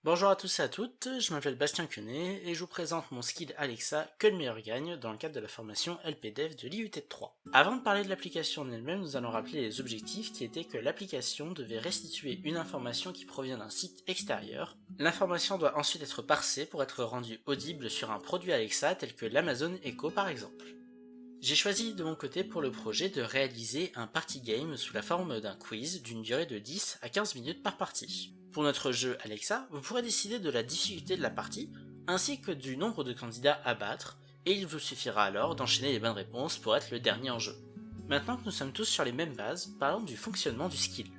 Bonjour à tous et à toutes, je m'appelle Bastien Quenet et je vous présente mon skill Alexa que le meilleur gagne dans le cadre de la formation LPDev de l'IUT3. Avant de parler de l'application en elle-même, nous allons rappeler les objectifs qui étaient que l'application devait restituer une information qui provient d'un site extérieur. L'information doit ensuite être parsée pour être rendue audible sur un produit Alexa tel que l'Amazon Echo par exemple. J'ai choisi de mon côté pour le projet de réaliser un party game sous la forme d'un quiz d'une durée de 10 à 15 minutes par partie. Pour notre jeu Alexa, vous pourrez décider de la difficulté de la partie, ainsi que du nombre de candidats à battre, et il vous suffira alors d'enchaîner les bonnes réponses pour être le dernier en jeu. Maintenant que nous sommes tous sur les mêmes bases, parlons du fonctionnement du skill.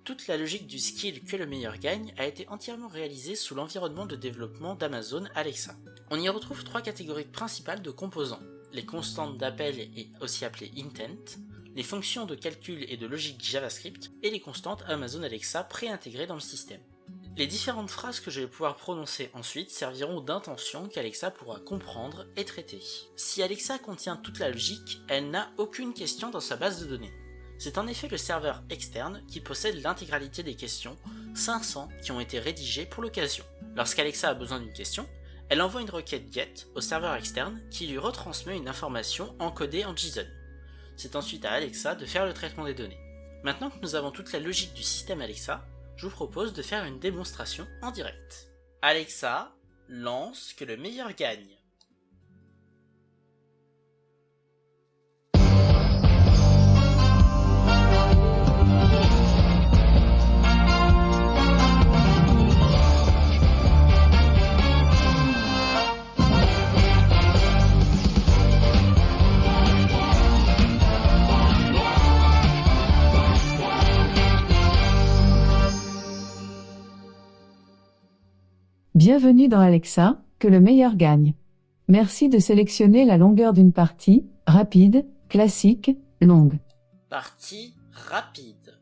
Toute la logique du skill que le meilleur gagne a été entièrement réalisée sous l'environnement de développement d'Amazon Alexa. On y retrouve trois catégories principales de composants: les constantes d'appel et aussi appelées intent, les fonctions de calcul et de logique JavaScript, et les constantes Amazon Alexa préintégrées dans le système. Les différentes phrases que je vais pouvoir prononcer ensuite serviront d'intention qu'Alexa pourra comprendre et traiter. Si Alexa contient toute la logique, elle n'a aucune question dans sa base de données. C'est en effet le serveur externe qui possède l'intégralité des questions, 500 qui ont été rédigées pour l'occasion. Lorsqu'Alexa a besoin d'une question, elle envoie une requête GET au serveur externe qui lui retransmet une information encodée en JSON. C'est ensuite à Alexa de faire le traitement des données. Maintenant que nous avons toute la logique du système Alexa, je vous propose de faire une démonstration en direct. Alexa, lance que le meilleur gagne. Bienvenue dans Alexa, que le meilleur gagne. Merci de sélectionner la longueur d'une partie, rapide, classique, longue. Partie rapide.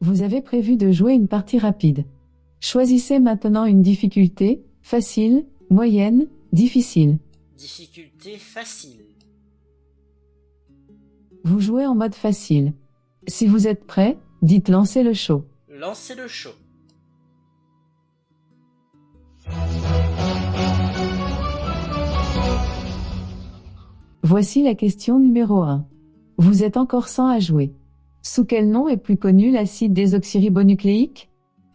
Vous avez prévu de jouer une partie rapide. Choisissez maintenant une difficulté, facile, moyenne, difficile. Difficulté facile. Vous jouez en mode facile. Si vous êtes prêt, dites lancer le show. Lancez le show. Voici la question numéro 1. Vous êtes encore 100 à jouer. Sous quel nom est plus connu l'acide désoxyribonucléique?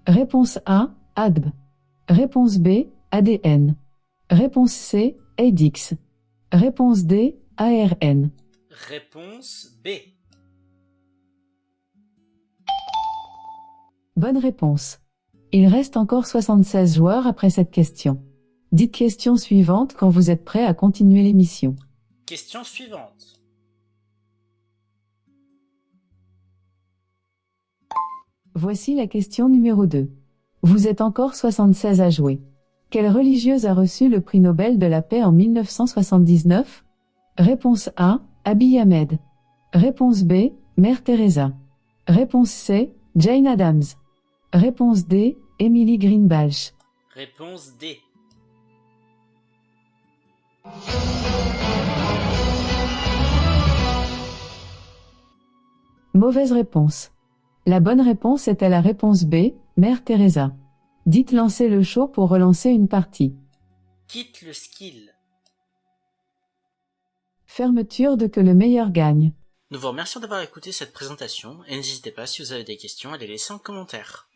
Réponse A, ADB. Réponse B, ADN. Réponse C, ADX. Réponse D, ARN. Réponse B. Bonne réponse. Il reste encore 76 joueurs après cette question. Dites question suivante quand vous êtes prêt à continuer l'émission. Question suivante. Voici la question numéro 2. Vous êtes encore 76 à jouer. Quelle religieuse a reçu le prix Nobel de la paix en 1979? Réponse A, Abiy Ahmed. Réponse B, Mère Teresa. Réponse C, Jane Addams. Réponse D, Emily Greenbalch. Réponse D. Mauvaise réponse. La bonne réponse était la réponse B, Mère Teresa. Dites lancer le show pour relancer une partie. Quitte le skill. Fermeture de que le meilleur gagne. Nous vous remercions d'avoir écouté cette présentation et n'hésitez pas si vous avez des questions à les laisser en commentaire.